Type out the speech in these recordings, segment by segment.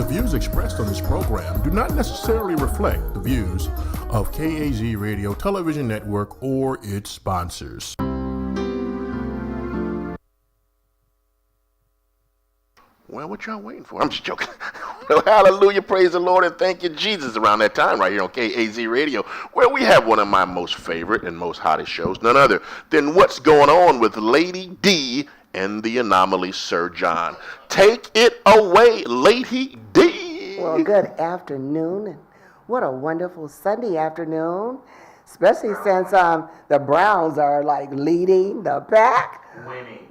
The views expressed on this program do not necessarily reflect the views of KAZ Radio Television Network or its sponsors. Well, what y'all waiting for? I'm just joking. Well, hallelujah, praise the Lord, and thank you, Jesus, around that time right here on KAZ Radio, where we have one of my most favorite and most hottest shows, none other than What's Going On with Lady D and the Anomaly Sir John. Take it away, Lady D. Well, good afternoon, and what a wonderful Sunday afternoon, especially since the Browns are like leading the pack.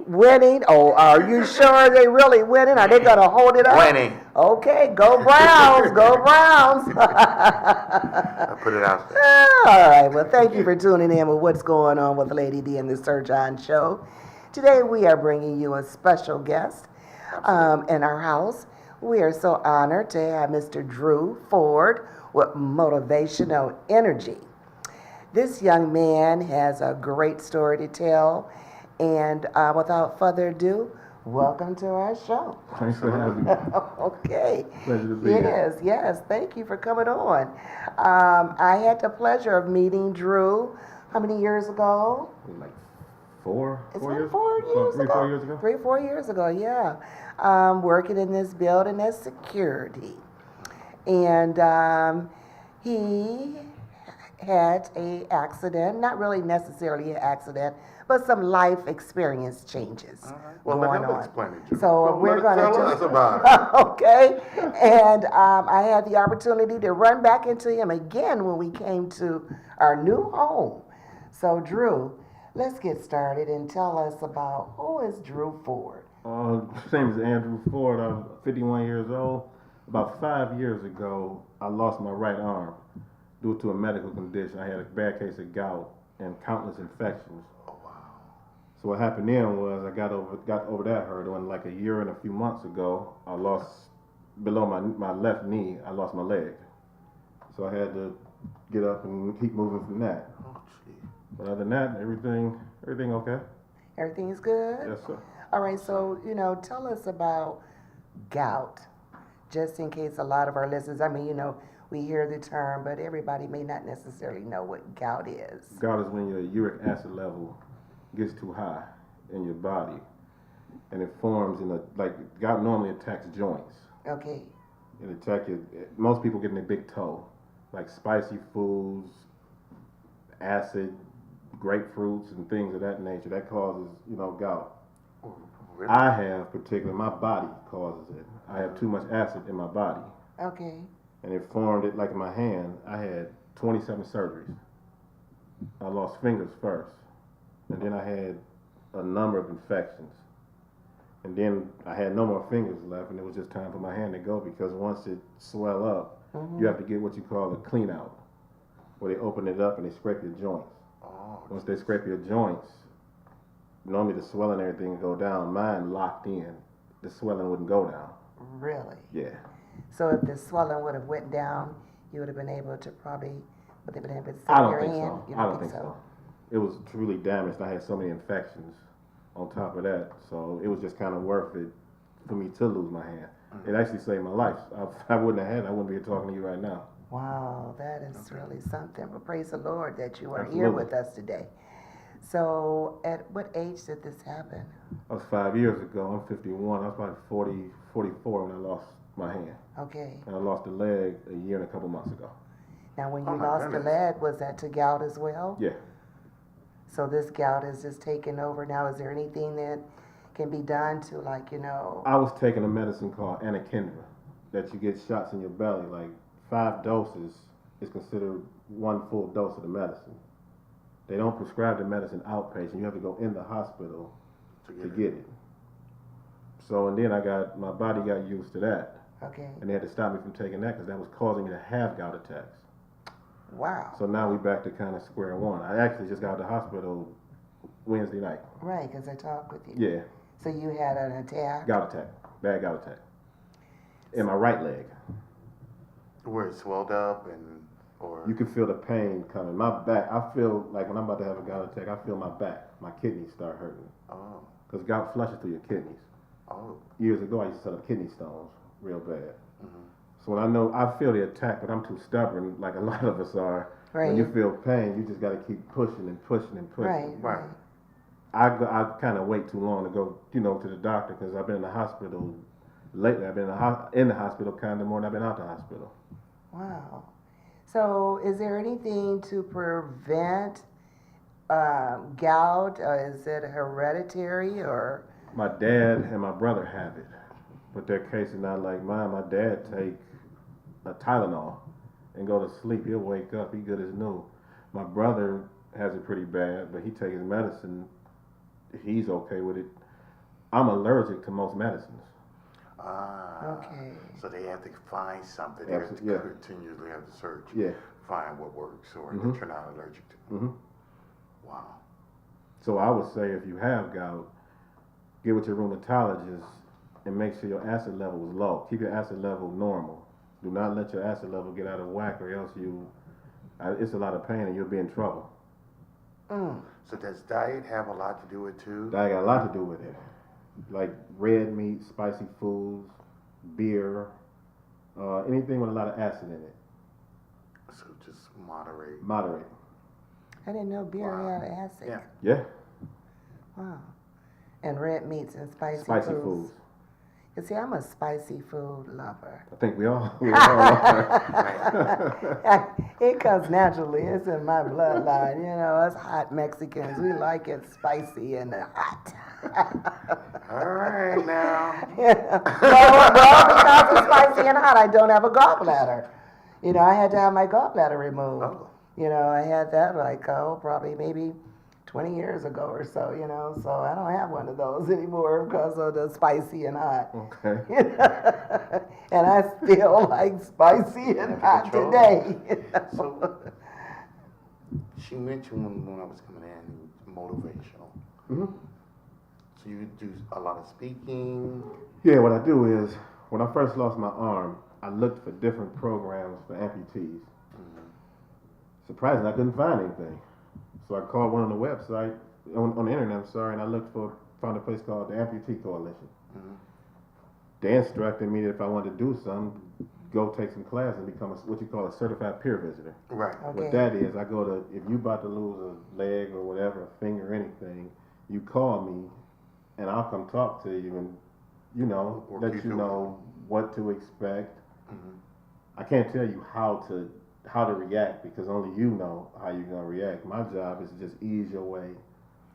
Winning? Oh, are you sure they really winning? Are they going to hold it up? Winning. Okay, go Browns, go Browns. I put it out there. All right, well, thank you for tuning in with What's Going On with Lady D and the Sir John Show. Today we are bringing you a special guest in our house. We are so honored to have Mr. Drew Ford with Motivational Energy. This young man has a great story to tell. And without further ado, welcome to our show. Thanks for having me. Okay. Pleasure to be here. Yes. Thank you for coming on. I had the pleasure of meeting Drew, how many years ago? Like four years? 4 years ago. 4 years ago? 4 years ago, yeah. Working in this building as security. And he had an accident, not really necessarily an accident, but some life experience changes Well, going let him on. explain it, Drew. So we're going to tell us about it. Okay, and I had the opportunity to run back into him again when we came to our new home. So Drew, let's get started and tell us about who is Drew Ford. Same as Andrew Ford. I'm 51 years old. About 5 years ago, I lost my right arm due to a medical condition. I had a bad case of gout and countless infections. So what happened then was I got over that hurdle, and like a year and a few months ago, I lost below my left knee. I lost my leg, so I had to get up and keep moving from that. Oh, gee. But other than that, everything okay. Everything's good? Yes, sir. All right, so, tell us about gout, just in case a lot of our listeners, we hear the term, but everybody may not necessarily know what gout is. Gout is when your uric acid level gets too high in your body, and it forms gout normally attacks joints. Okay. Most people get in their big toe, like spicy foods, acid, grapefruits, and things of that nature. That causes, gout. Oh, really? I have particularly, my body causes it. I have too much acid in my body. Okay. And it formed it like in my hand. I had 27 surgeries. I lost fingers first. And then I had a number of infections. And then I had no more fingers left, and it was just time for my hand to go, because once it swell up, you have to get what you call a clean out, where they open it up and they scrape your joints. Oh, Once they scrape your joints, normally the swelling and everything would go down. Mine locked in. The swelling wouldn't go down. Really? Yeah. So if the swelling would have went down, you would have been able to would they been able to I don't your think hand? so. You I don't think so. It was truly damaged. I had so many infections on top of that, so it was just kind of worth it for me to lose my hand. It actually saved my life. I wouldn't have had it, I wouldn't be here talking to you right now. Wow, that is really something. But praise the Lord that you are here Absolutely. with us today. So at what age did this happen? That was 5 years ago. I'm 51. I was probably 40, 44 when I lost my hand. Okay. And I lost the leg a year and a couple months ago. Now when you Oh, my lost goodness. the leg, was that to gout as well? Yeah. So this gout is just taking over now. Is there anything that can be done to I was taking a medicine called Anakinra that you get shots in your belly. Like 5 doses is considered 1 full dose of the medicine. They don't prescribe the medicine outpatient. You have to go in the hospital to get it. So, and then my body got used to that. Okay. And they had to stop me from taking that because that was causing me to have gout attacks. Wow. So now we're back to kind of square one. I actually just got out of the hospital Wednesday night. Right, because I talked with you. Yeah, So you had an attack? gout attack, bad gout attack. In my right leg. Where it swelled up or You can feel the pain coming. My back, I feel like when I'm about to have a gout attack, I feel my back, my kidneys start hurting. oh, Because gout flushes through your kidneys. oh, Years ago, I used to set up kidney stones real bad. So when I feel the attack, but I'm too stubborn, like a lot of us are. When you Right. feel pain, you just got to keep pushing and pushing and pushing. Right. Right. I kind of wait too long to go, to the doctor because I've been in the hospital lately. I've been in the hospital kind of more than I've been out the hospital. Wow. So, is there anything to prevent gout? Or is it hereditary or? My dad and my brother have it, but their case is not like mine. My dad take a Tylenol and go to sleep. He'll wake up, he good as new. My brother has it pretty bad, but he takes his medicine. He's okay with it. I'm allergic to most medicines. Ah. Okay. So they have to find something. They have to Yeah. continuously have to search. Yeah. Find what works or Mhm. that you're not allergic to. hmm Wow. So I would say if you have gout, get with your rheumatologist and make sure your acid level is low. Keep your acid level normal. Do not let your acid level get out of whack, or else it's a lot of pain and you'll be in trouble. Mm. So does diet have a lot to do with it too? That got a lot to do with it. Like red meat, spicy foods, beer, anything with a lot of acid in it. So just moderate. Moderate. I didn't know beer Wow. had acid. Yeah. Yeah. Wow. And red meats and spicy Foods. You see, I'm a spicy food lover. I think we all are. It comes naturally. It's in my bloodline. Us hot Mexicans, we like it spicy and hot. All right now. Well, because it's spicy and hot, I don't have a gallbladder. I had to have my gallbladder removed. Oh. I had that probably maybe 20 years ago or so, so I don't have one of those anymore because of the spicy and hot. Okay. And I still like spicy and hot Control. today. So she mentioned when I was coming in, motivational. hmm So you do a lot of speaking. Yeah, what I do is, when I first lost my arm, I looked for different programs for amputees. Surprisingly, I couldn't find anything. So I called one on the website, on the internet, and I found a place called the Amputee Coalition. Mhm. They instructed me that if I wanted to do something, go take some class and become what you call a certified peer visitor. Right. Okay. What that is, if you about to lose a leg or whatever, a finger, anything, you call me, and I'll come talk to you and, Walk let you you through know what to expect. Mhm. I can't tell you how to react because only you know how you're gonna react. My job is to just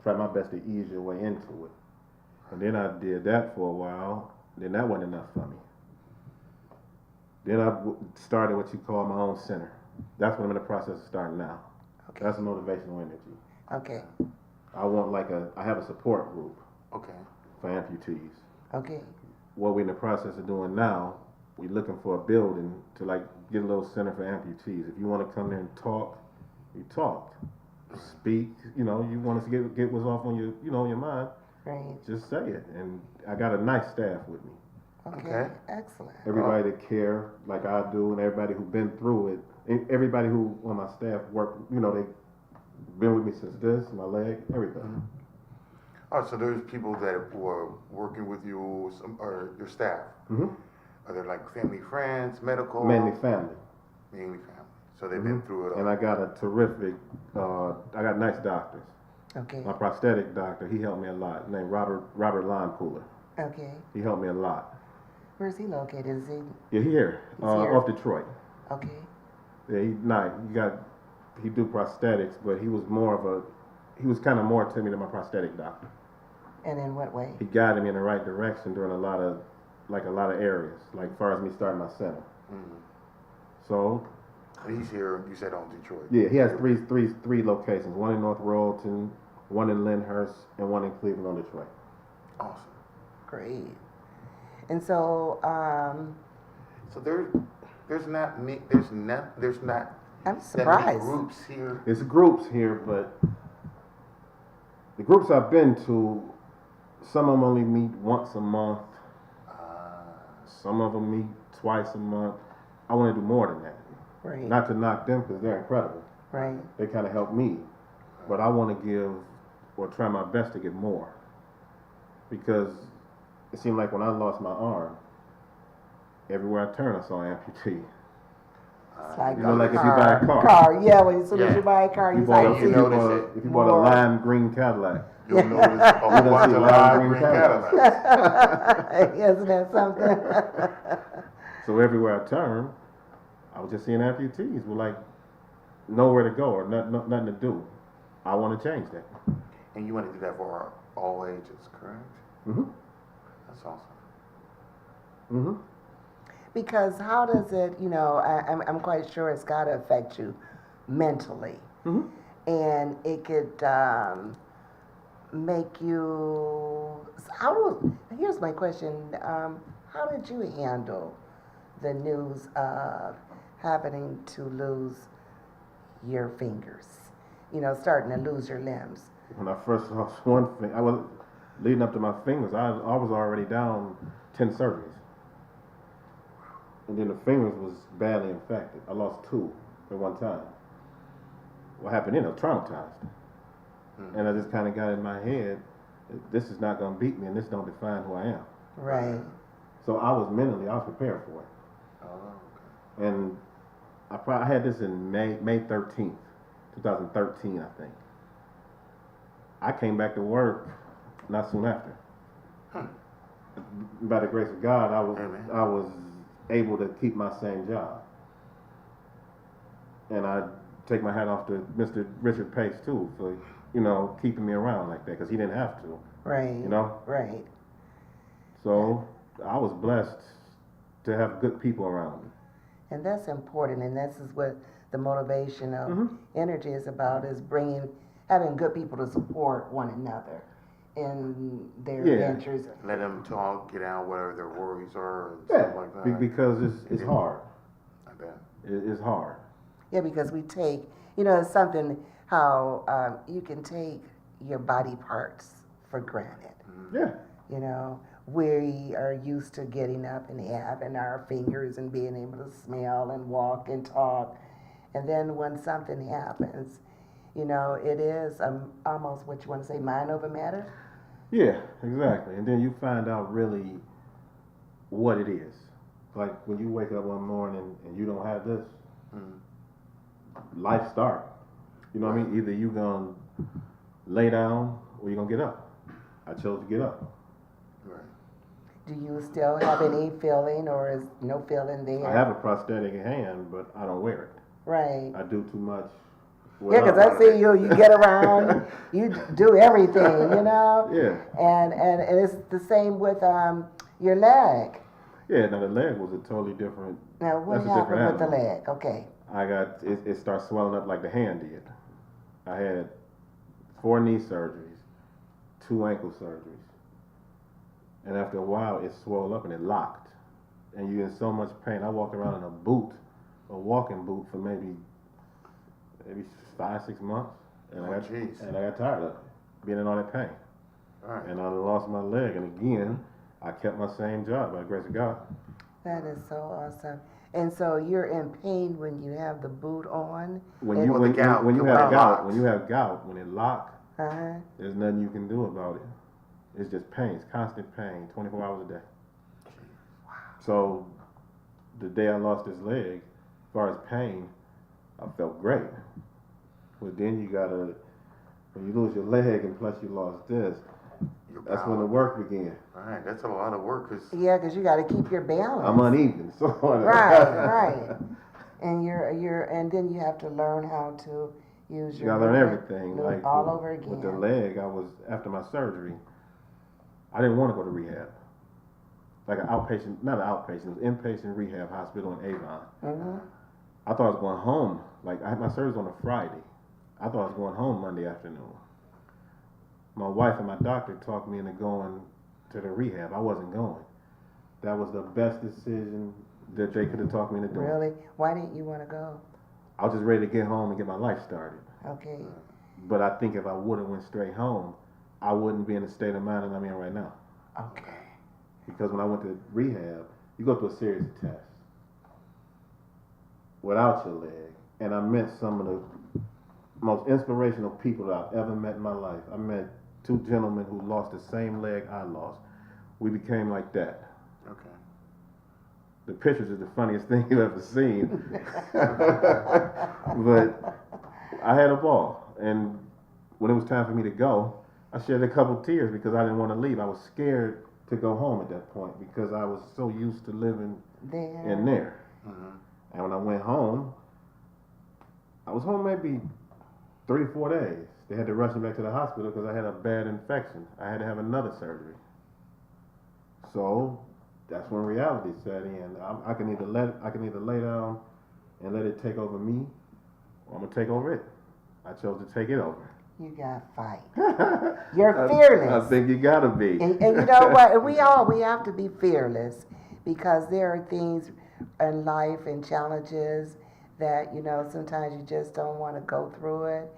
try my best to ease your way into it. And then I did that for a while. Then that wasn't enough for me. Then I started what you call my own center. That's what I'm in the process of starting now. Okay. That's motivational energy. Okay. I have a support group Okay. for amputees. Okay. What we're in the process of doing now, we're looking for a building to get a little center for amputees. If you want to come there and talk, you talk. Speak, you want us to get what's off on your, your mind, Right. just say it. And I got a nice staff with me. Okay. Okay. Excellent. Everybody that care like I do, and everybody who's been through it, everybody who on my staff work, they been with me since my leg, everything. Oh, so there's people that were working with you, or your staff. Mm-hmm. Are they like family, friends, medical? Mainly family. Mainly family. So they've been through it all. And I got a terrific, I got nice doctors. Okay. My prosthetic doctor, he helped me a lot, named Robert Limepooler. Okay. He helped me a lot. Where's he located? Is he? Yeah, he here, He's here. off Detroit. Okay. Yeah, he do prosthetics, but he was kind of more to me than my prosthetic doctor. And in what way? He guided me in the right direction during a lot of areas, like as far as me starting my center. Mhm. So He's here, you said, on Detroit. yeah, he has three locations: one in North Royalton, one in Lyndhurst, and one in Cleveland on Detroit. Awesome. Great. And so, So there's not I'm that many surprised. groups here. There's groups here, but the groups I've been to, some of them only meet once a month. Some of them meet twice a month. I want to do more than that. Right. Not to knock them because they're incredible. Right. They kind of help me. But I want to give, or try my best to get more. Because it seemed like when I lost my arm, everywhere I turn, I saw amputee. It's like You know, like if you buy a car. Yeah, when as soon as Yeah. you buy a car, If you you bought like a, see if you notice bought a, it if you bought a more. lime green Cadillac, You'll notice a whole bunch of lime green Cadillacs. Isn't that something? so everywhere I turn, I was just seeing amputees with like nowhere to go or nothing to do. I want to change that. And you want to do that for all ages, correct? Mm-hmm. That's awesome. Mm-hmm. Because how does it, I'm quite sure it's got to affect you mentally. Mm-hmm. And it could make you, here's my question, how did you handle the news of having to lose your fingers? Starting to lose your limbs. When I first lost one finger, I was leading up to my fingers. I was already down 10 surgeries, and then the fingers was badly infected. I lost 2 at one time. What happened? Traumatized, and I just kind of got in my head, this is not going to beat me, and this don't define who I am. Right. So I was prepared for it, Oh, okay. and I had this in May 13th, 2013, I think. I came back to work not soon after. By the grace of God, Amen. I was able to keep my same job. And I take my hat off to Mr. Richard Pace too for, keeping me around like that, because he didn't have to, Right. Right. So I was blessed to have good people around me. And that's important, and this is what the motivation of energy is about, is having good people to support one another in their ventures. Let them talk, get out whatever their worries are and Yeah, stuff like that. because it's hard. I bet. It's hard. Yeah, because we take, it's something how you can take your body parts for granted. Yeah. We are used to getting up and having our fingers and being able to smell and walk and talk. And then when something happens, it is almost what you want to say, mind over matter. Yeah, exactly. And then you find out really what it is. Like when you wake up one morning and you don't have this, life start. You know what I mean? Either you gonna lay down or you gonna get up. I chose to get up. Right. Do you still have any feeling, or is no feeling there? I have a prosthetic hand, but I don't wear it. Right. I do too much. Yeah, because I see you get around, you do everything, Yeah. And it's the same with your leg. Yeah, now the leg was a totally different. Now, what that's a happened different with the animal. leg? Okay. I got it started swelling up like the hand did. I had 4 knee surgeries, 2 ankle surgeries, and after a while it swelled up and it locked, and you're in so much pain. I walked around in a walking boot for maybe 5-6 months, and I got tired of it, being in all that pain. All right. And I lost my leg, and again I kept my same job by the grace of God. That is so awesome. And so you're in pain when you have the boot on? When And- you the gout, when you the have gout. gout, when it locks, Uh-huh. there's nothing you can do about it. It's just pain. It's constant pain, 24 hours a day. So the day I lost this leg, as far as pain, I felt great. But then when you lose your leg and plus you lost this, Your that's when the power. work began. All right, that's a lot of work. Cause Yeah, because you got to keep your balance. I'm uneven, so Right. And then you have to learn how to use You your gotta learn movement everything. move Like all with, over again. with the leg, after my surgery, I didn't want to go to rehab. Like not an outpatient, it was inpatient rehab hospital in Avon. Mm-hmm. I thought I was going home. Like I had my surgery on a Friday. I thought I was going home Monday afternoon. My wife and my doctor talked me into going to the rehab. I wasn't going. That was the best decision that they could have talked me into doing. Really? Why didn't you want to go? I was just ready to get home and get my life started. Okay. But I think if I would have went straight home, I wouldn't be in the state of mind that I'm in right now. Okay. Because when I went to rehab, you go through a series of tests without your leg. And I met some of the most inspirational people that I've ever met in my life. I met 2 gentlemen who lost the same leg I lost. We became like that. okay. the pictures is the funniest thing you've ever seen. But I had a ball, and when it was time for me to go, I shed a couple tears because I didn't want to leave. I was scared to go home at that point because I was so used to living in there. And when I went home, I was home maybe 3 or 4 days. They had to rush me back to the hospital because I had a bad infection. I had to have another surgery. So that's when reality set in. I can either lay down and let it take over me, or I'm gonna take over it. I chose to take it over. You got fight. You're fearless. I think you gotta be. And you know what? We have to be fearless because there are things in life and challenges that, you know, sometimes you just don't want to go through it.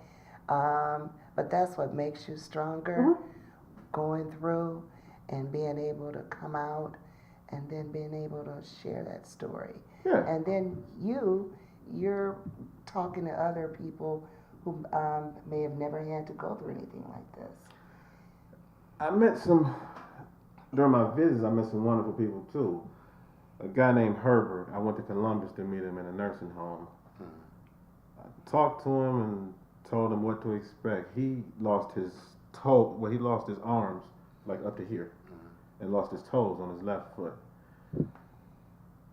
But that's what makes you stronger, going through and being able to come out and then being able to share that story. Yeah. And then you're talking to other people who may have never had to go through anything like this. During my visits, I met some wonderful people too. A guy named Herbert, I went to Columbus to meet him in a nursing home. I talked to him and told him what to expect. He lost his he lost his arms like up to here and lost his toes on his left foot.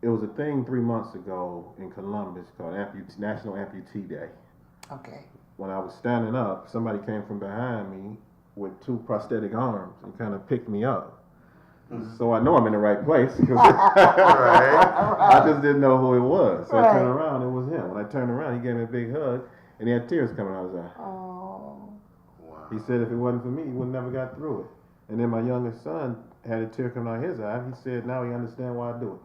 It was a thing 3 months ago in Columbus called National Amputee Day. Okay. When I was standing up, somebody came from behind me with 2 prosthetic arms and kind of picked me up. So I know I'm in the right place. I just didn't know who it was. So I turned around, it was him. When I turned around, he gave me a big hug, and he had tears coming out of his eyes. Oh. Wow. He said if it wasn't for me, he would have never got through it. And then my youngest son had a tear coming out of his eye. He said now he understands why I do it.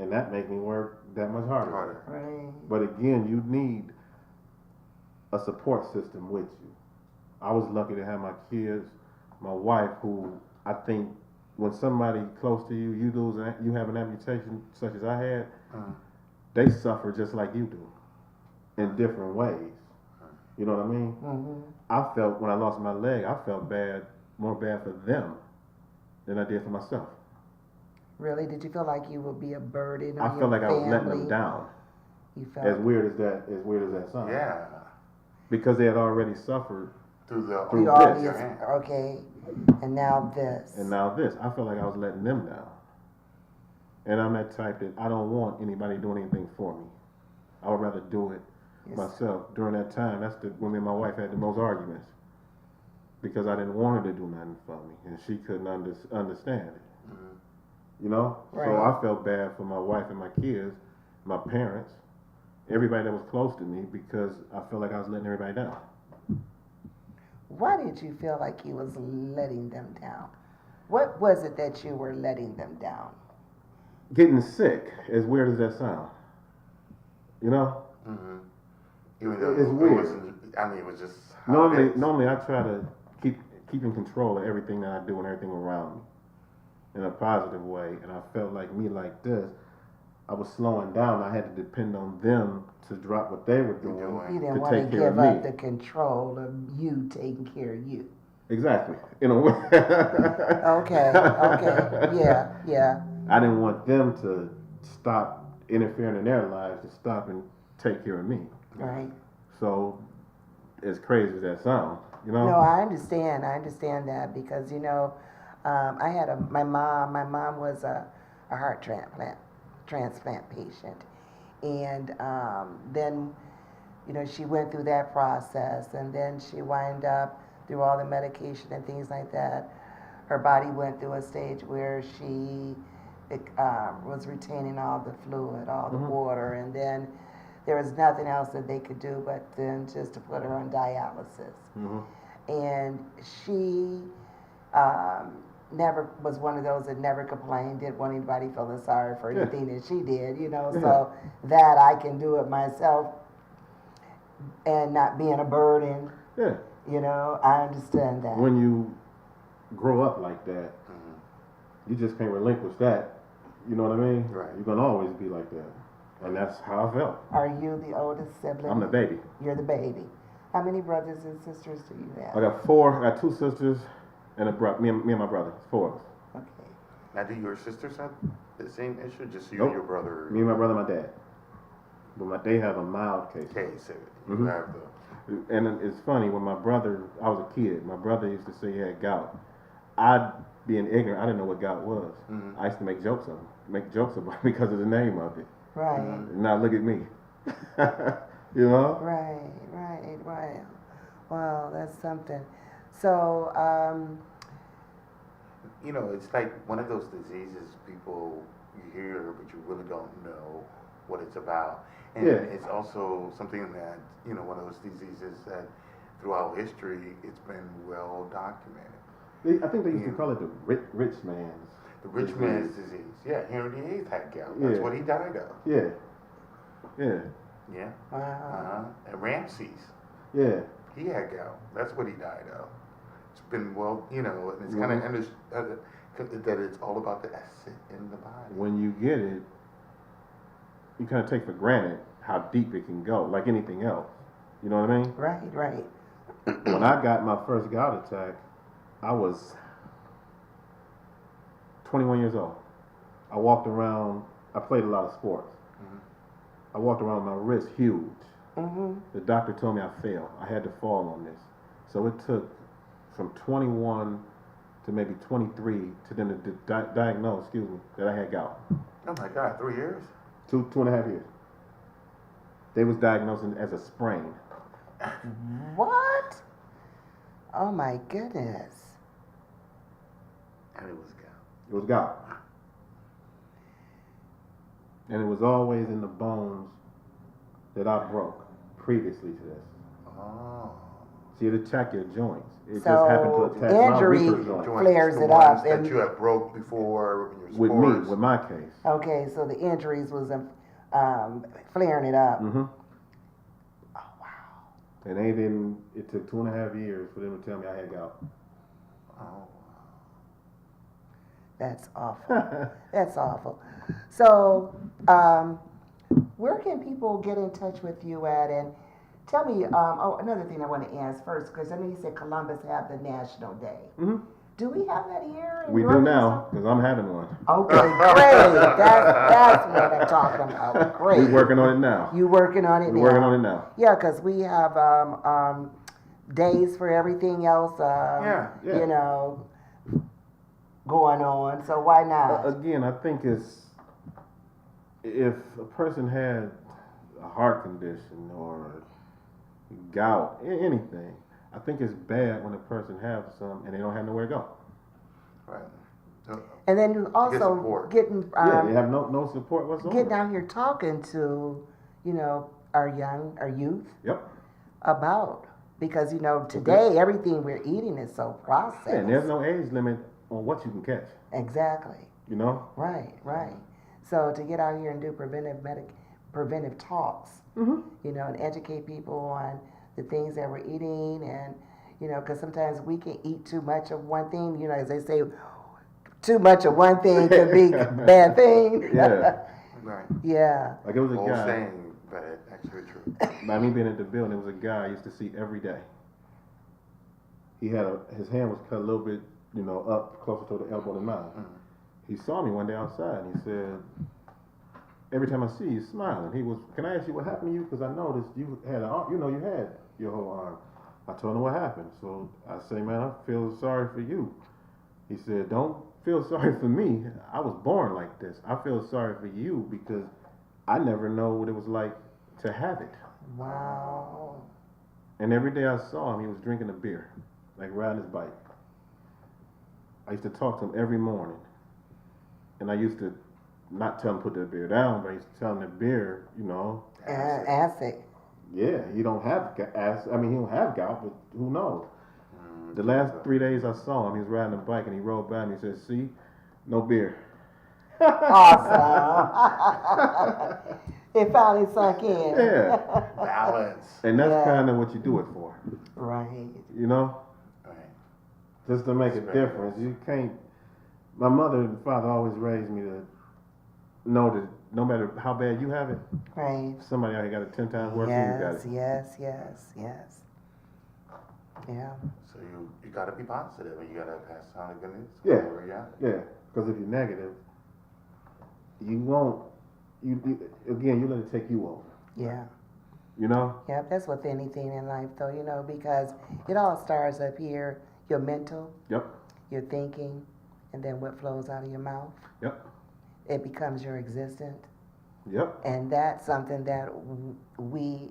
And that made me work that much harder. Right. But again, you need a support system with you. I was lucky to have my kids, my wife, who I think when somebody close to you, you have an amputation such as I had, they suffer just like you do in different ways. You know what I mean? Mm-hmm. I felt when I lost my leg, I felt more bad for them than I did for myself. Really? Did you feel like you would be a burden on I your felt like I was letting family? them down. You felt As weird as that sounds. Yeah. Because they had already suffered. through all this. these, okay, and now this. And now this. I felt like I was letting them down. And I'm that type that I don't want anybody doing anything for me. I would rather do it myself. During that time, that's when me and my wife had the most arguments. Because I didn't want her to do nothing for me. And she couldn't understand it. You know? Right. So I felt bad for my wife and my kids, my parents, everybody that was close to me, because I felt like I was letting everybody down. Why did you feel like you was letting them down? What was it that you were letting them down? Getting sick, as weird as that sounds. You know? Even though It's weird. it was just how it is. Normally I try to keep in control of everything that I do and everything around me in a positive way. And I felt like this, I was slowing down. I had to depend on them to drop what they were doing You didn't to want to take care give of up me. the control of you taking care of you. Exactly. In a way. Okay, yeah. I didn't want them to stop interfering in their lives, to stop and take care of me. Right. So, as crazy as that sounds, you know? No, I understand that because, you know, I had my mom was a heart transplant patient. And then, you know, she went through that process and then she wound up through all the medication and things like that. Her body went through a stage where she was retaining all the fluid, all the water, and then there was nothing else that they could do but then just to put her on dialysis. And she never was one of those that never complained, didn't want anybody feeling sorry for anything that she did, you know, so that I can do it myself and not being a burden. Yeah. You know, I understand that. When you grow up like that, you just can't relinquish that. You know what I mean? Right. You're going to always be like that. And that's how I felt. Are you the oldest sibling? I'm the baby. You're the baby. How many brothers and sisters do you have? I got 4. I got 2 sisters and a brother. Me and my brother. 4 of us. Okay. Now, do your sisters have The same issue, just you Nope. and your brother. Me and my brother, and my dad. But they have a mild case. Okay, so you Mhm. have the. And it's funny, when my brother, I was a kid, my brother used to say he had gout. I, being ignorant, I didn't know what gout was. Mhm. I used to make jokes about it because of the name of it. Right, Now look at me. You know? right. Wow, that's something. So, You know, it's like one of those diseases people you hear, but you really don't know what it's about. And Yeah. it's also something that, you know, one of those diseases that throughout history, it's been well documented. I think they used to Yeah. call it the rich man's. The rich disease. man's disease. Yeah, Henry VIII had gout. That's Yeah. what he died of. Yeah. Yeah. Yeah. wow. And Ramses, Yeah. he had gout. That's what he died of. It's been well, you know, and it's kind of understood that it's all about the acid in the body. When you get it, you kind of take for granted how deep it can go, like anything else. You know what I mean? Right. When I got my first gout attack, I was 21 years old. I walked around, I played a lot of sports. I walked around with my wrist huge. Mm-hmm. The doctor told me I failed. I had to fall on this. So it took from 21 to maybe 23 to them to diagnose, that I had gout. Oh my God, 3 years? Two and a half years. They was diagnosing it as a sprain. What? Oh my goodness. And it was gout. It was gout. And it was always in the bones that I broke previously to this. Oh. See, it attacked your joints. It just So, happened to attack my injury- weaker joints. Flares the it ones up that and- you have broke before in your With sports. me, with my case. Okay, so the injuries was flaring it up. Mm-hmm. Oh wow. And they didn't, it took 2.5 years for them to tell me I had gout. Oh. That's awful. That's awful. So, where can people get in touch with you at? And tell me, another thing I want to ask first, because I know you said Columbus have the National Day. Mm-hmm. Do we have that here? in We do York? now, because I'm having one. Okay, great. That's what I'm talking about. Great. We're working on it now. You working on it We're now? working on it now. Yeah, because we have days for everything else. Yeah. You know, going on. So why not? Again, I think it's, if a person had a heart condition or gout, anything, I think it's bad when a person has some and they don't have nowhere to go. Right. So, And then you also support. getting Yeah, they have no support whatsoever. getting out here talking to, you know, our youth Yep. about, because you know today everything we're eating is so processed. Yeah, and there's no age limit on what you can catch. Exactly. You know? Right. So to get out here and do preventive talks, Mm-hmm. you know, and educate people on the things that we're eating, and you know, because sometimes we can eat too much of one thing. You know, as they say, too much of one thing could be a bad thing. Yeah. right. Yeah. Like it was a Old guy, saying, but actually true. by me being at the building, it was a guy I used to see every day. He had his hand was cut a little bit, you know, up closer to the elbow than mine. He saw me one day outside and he said, every time I see you smiling, he was, can I ask you what happened to you? Because I noticed you had an arm, you know, you had your whole arm. I told him what happened. So I say, man, I feel sorry for you. He said, don't feel sorry for me. I was born like this. I feel sorry for you because I never know what it was like to have it. Wow. And every day I saw him, he was drinking a beer, like riding his bike. I used to talk to him every morning. And I used to not tell him to put the beer down, but I used to tell him the beer, you know, Acid. yeah, he don't have he don't have gout, but who knows? The last 3 days I saw him, he was riding a bike and he rode by and he said, see, no beer. Awesome. It finally sunk in. Yeah. Balance. And that's Yeah. kind of what you do it for, Right. you know? Right. Just to make a Right. difference. You can't, my mother and father always raised me to know that no matter how bad you have it, Right. somebody out here got it 10 times worse than you got it. Yes. Yeah. So you got to be positive and you got to pass on the good news. Yeah. Wherever you're at. Yeah, because if you're negative, you won't. Again, you let it take you over. Yeah. You know. Yeah, that's with anything in life, though, because it all starts up here, your mental, Yep. your thinking, and then what flows out of your mouth. Yep. It becomes your existence. Yep. And that's something that we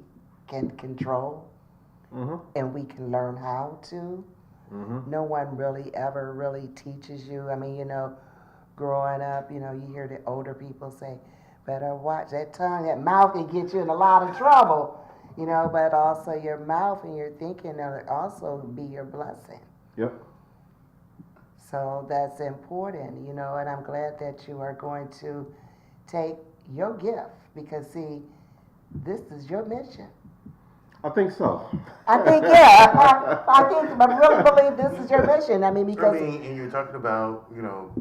can control Mm-hmm. and we can learn how to. Mm-hmm. No one really ever really teaches you. I mean, growing up, you hear the older people say, better watch that tongue, that mouth can get you in a lot of trouble, but also your mouth and your thinking will also be your blessing. Yep. So that's important, and I'm glad that you are going to take your gift because, see, this is your mission. I think so. I think, yeah, I really believe this is your mission. I mean, because. and you're talking about,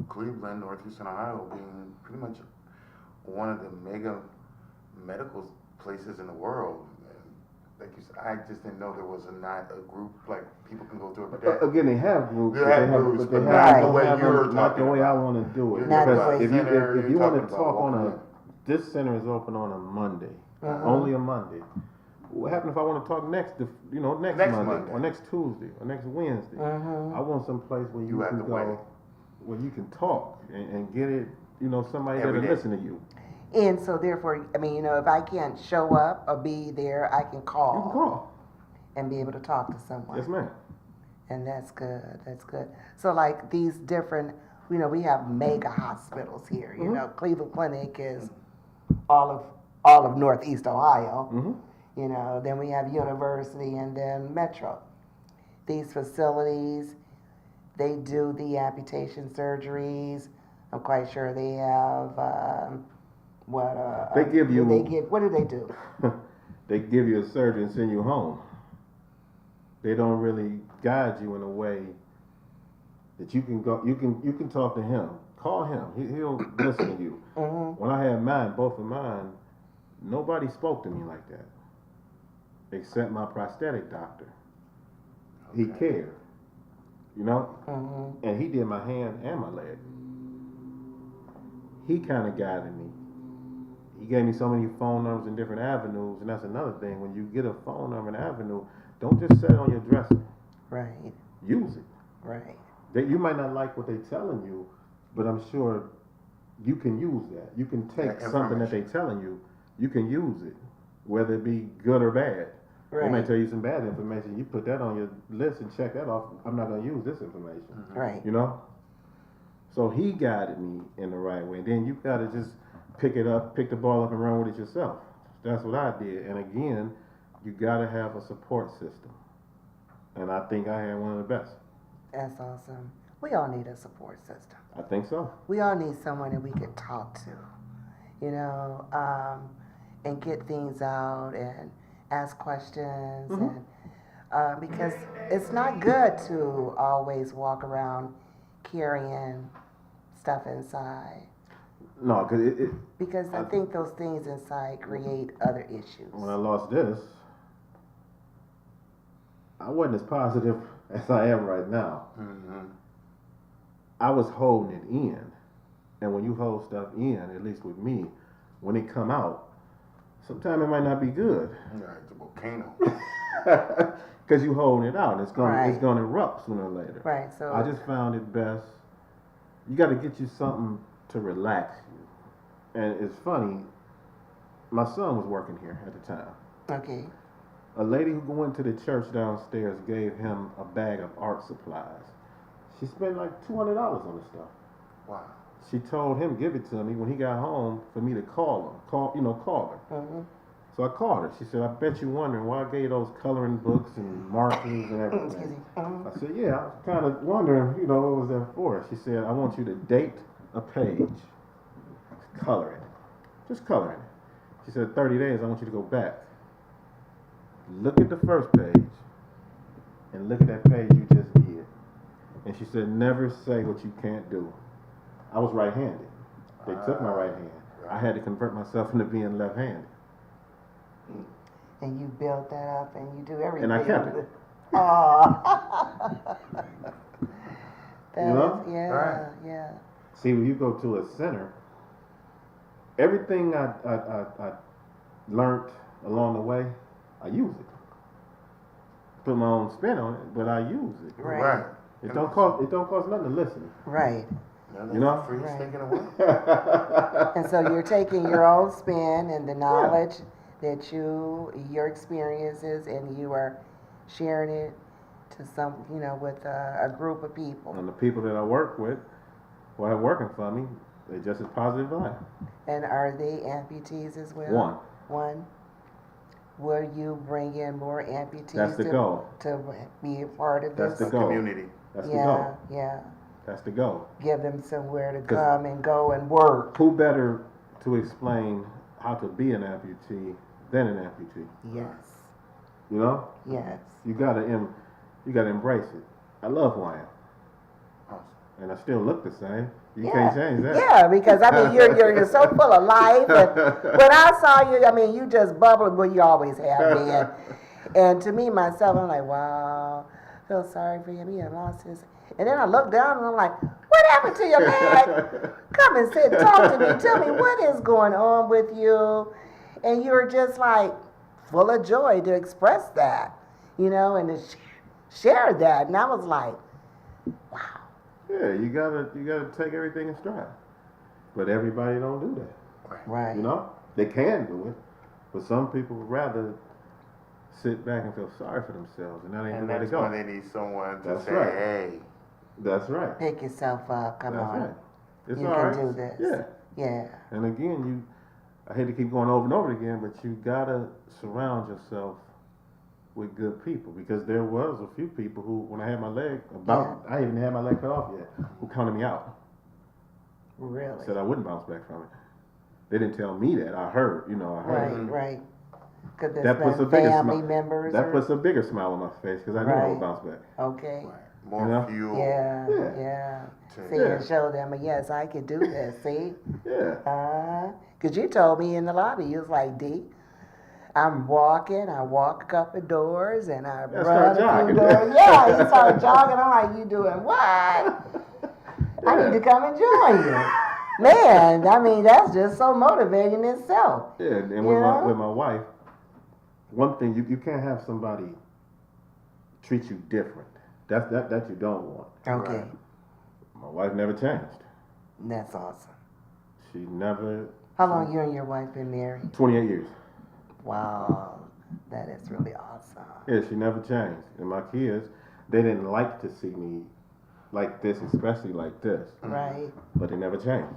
Cleveland, Northeastern Ohio being pretty much one of the mega medical places in the world. And like you said, I just didn't know there was not a group like people can go through it. Again, they have groups. They have groups, but not the way you're not the talking way I about. want to do it. Not the Because way- if you Center, if you you're want to talking talk about on walking this center is open on a Monday, Uh-huh. only a Monday. What happens if I want to talk next Next Monday, Monday. or next Tuesday or next Wednesday? Mhm. I want some place where you You have can to go, wait. where you can talk and get it. Somebody Every that'll day. listen to you. And so, therefore, I mean, if I can't show up or be there, I can call, You can call. and be able to talk to someone. Yes, ma'am. And that's good. That's good. So, like these different, we have mega hospitals here. Mm-hmm. Cleveland Clinic is all of Northeast Ohio. Mm-hmm. Then we have University and then Metro. These facilities, they do the amputation surgeries. I'm quite sure they have They give you- what do they do? They give you a surgery and send you home. They don't really guide you in a way that you can go. You can talk to him. Call him. He'll listen to you. Mm-hmm. When I had both of mine, nobody spoke to me like that, except my prosthetic doctor. He cared, Mm-hmm. and he did my hand and my leg. He kind of guided me. He gave me so many phone numbers and different avenues, and that's another thing. When you get a phone number and avenue, don't just set it on your dresser. Right. Use it. Right. You might not like what they're telling you, but I'm sure you can use that. You can take That something that they're telling you, you can use it, whether it be good or bad. They Right. might tell you some bad information. You put that on your list and check that off. I'm not going to use this information. Right. So he guided me in the right way. Then you got to just pick the ball up and run with it yourself. That's what I did. And again, you got to have a support system. And I think I had one of the best. That's awesome. We all need a support system. I think so. We all need someone that we can talk to, and get things out and ask questions. Mm-hmm. And because it's not good to always walk around carrying stuff inside. No, because Because I think those things inside create other issues. when I lost this, I wasn't as positive as I am right now. Mm-hmm. I was holding it in. And when you hold stuff in, at least with me, when it come out, sometimes it might not be good. Yeah, it's a volcano. Because you holding it out. It's going Right. to erupt sooner or later. Right. So I just found it best. You got to get you something to relax you. And it's funny, my son was working here at the time. okay. A lady who went to the church downstairs gave him a bag of art supplies. She spent like $200 on the stuff. Wow. She told him, give it to me when he got home for me to call her. Mm-hmm. So I called her. She said, I bet you're wondering why I gave you those coloring books and markers and Excuse everything. me. Mhm. I said, yeah, I was kind of wondering, what was that for? She said, I want you to date a page, color it. Just color it. She said, 30 days, I want you to go back. Look at the first page and look at that page you just did. And she said, never say what you can't do. I was right-handed. They took my right hand. I had to convert myself into being left-handed. And you build that up and you do everything. And I kept it. Aw. You know? Yeah, Right. yeah. See, when you go to a center, everything I learned along the way, I use it. Put my own spin on it, but I use it. Right. It don't cost nothing to listen. Right. You know? Free Right. thinking of what? And so you're taking your own spin and the knowledge that your experiences, and you are sharing it to some, with a group of people. And the people that I work with, who are working for me, they're just as positive as I am. And are they amputees as well? One. One. Will you bring in more amputees That's the goal. to be a part of That's this? the goal. Community. That's the Yeah, goal. yeah. That's the goal. Give them somewhere to 'Cause- come and go and work. Who better to explain how to be an amputee than an amputee? Yes, You know? yes. You gotta embrace it. I love who I am. Awesome. And I still look the same. You Yeah. can't change that. Yeah, because I mean you're so full of life. And when I saw you, I mean you just bubbled. Well, you always have been. And to me myself, I'm like, wow, feel sorry for him. He had lost his. And then I look down and I'm like, what happened to your leg? Come and sit, talk to me. Tell me what is going on with you. And you're just like full of joy to express that, and to share that. And I was like, wow. Yeah, you gotta take everything in stride. But everybody don't do that. Right. You know? They can do it. But some people would rather sit back and feel sorry for themselves, and that ain't And the way to that's go. why they need someone to That's say, right. hey, That's right. Pick yourself up. Come That's on. right. It's You all can right. do this. Yeah. Yeah. And again, I hate to keep going over and over again, but you gotta surround yourself with good people, because there was a few people who, when I had my leg I even had my leg cut off yet, who counted me out. Really. Said I wouldn't bounce back from it. They didn't tell me that. I heard. I heard. Right. Because That there's puts a been bigger family smile. members. That or- puts a bigger smile on my face because I knew I Right. would bounce back. Okay. more You know? fuel. Yeah. Yeah. Yeah. to- See, Yeah. and show them, yes, I could do this. See. Yeah. Because you told me in the lobby, you was like, D, I'm walking, I walk a couple doors, and I Yeah, run start a few jogging. doors. Yeah, you start jogging. I'm like, you doing what? I need to come and join you. Man, I mean, that's just so motivating itself. Yeah. And You with know? my wife, one thing you can't have somebody treat you different. That you don't want. Okay, Right. My wife never changed. that's awesome. She never. How long you and your wife been married? 28 years. Wow, that is really awesome. Yeah, she never changed. And my kids, they didn't like to see me like this, especially like this. Right? But they never changed.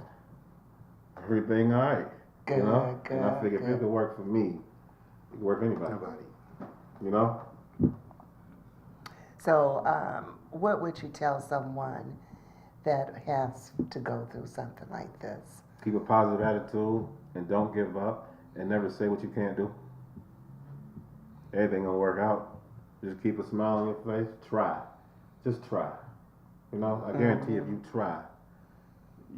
Everything all right. Good, And I good, figured if it good. could work for me, it could work for anybody. Nobody. You know? So, what would you tell someone that has to go through something like this? Keep a positive attitude and don't give up and never say what you can't do. Everything gonna work out. Just keep a smile on your face. Try. Just try. You know, I guarantee if you try,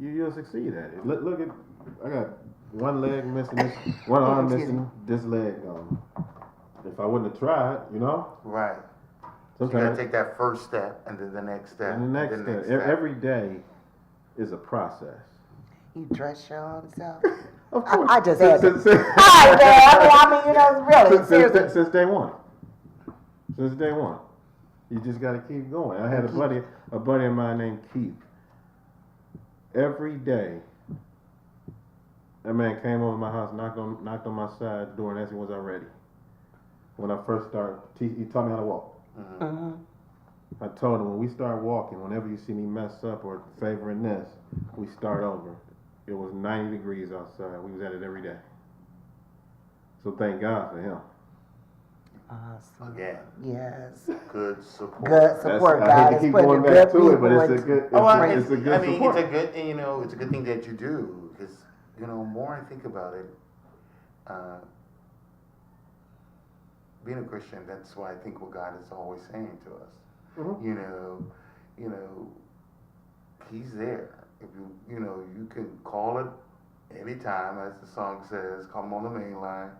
you'll succeed at it. Look at, I got one leg missing, one arm Excuse missing, this leg gone. If I wouldn't have tried, Right. You gotta sometimes take that first step and then the next step. and the next and then step, every day is a process. You dress your own self? Of course. I just had to. Since- All right, man. I mean, really, seriously. since day one. Since day one. You just gotta keep going. I had a buddy of mine named Keith. Every day, that man came over my house, knocked on my side door and asked me, was I ready? When I first started, he taught me how to walk. Mm-hmm. I told him, when we start walking, whenever you see me mess up or favoring this, we start over. It was 90 degrees outside. We was at it every day. So thank God for him. Awesome. Again, Yes. good support. Good support. I God hate to is keep putting going good back to it, people but it's in- a good, Oh, I mean, it's a good I mean, support. it's a good, it's a good thing that you do, because, more I think about it, being a Christian, that's why I think what God is always saying to us. Mhm. He's there. If you can call it anytime, as the song says, call him on the main line,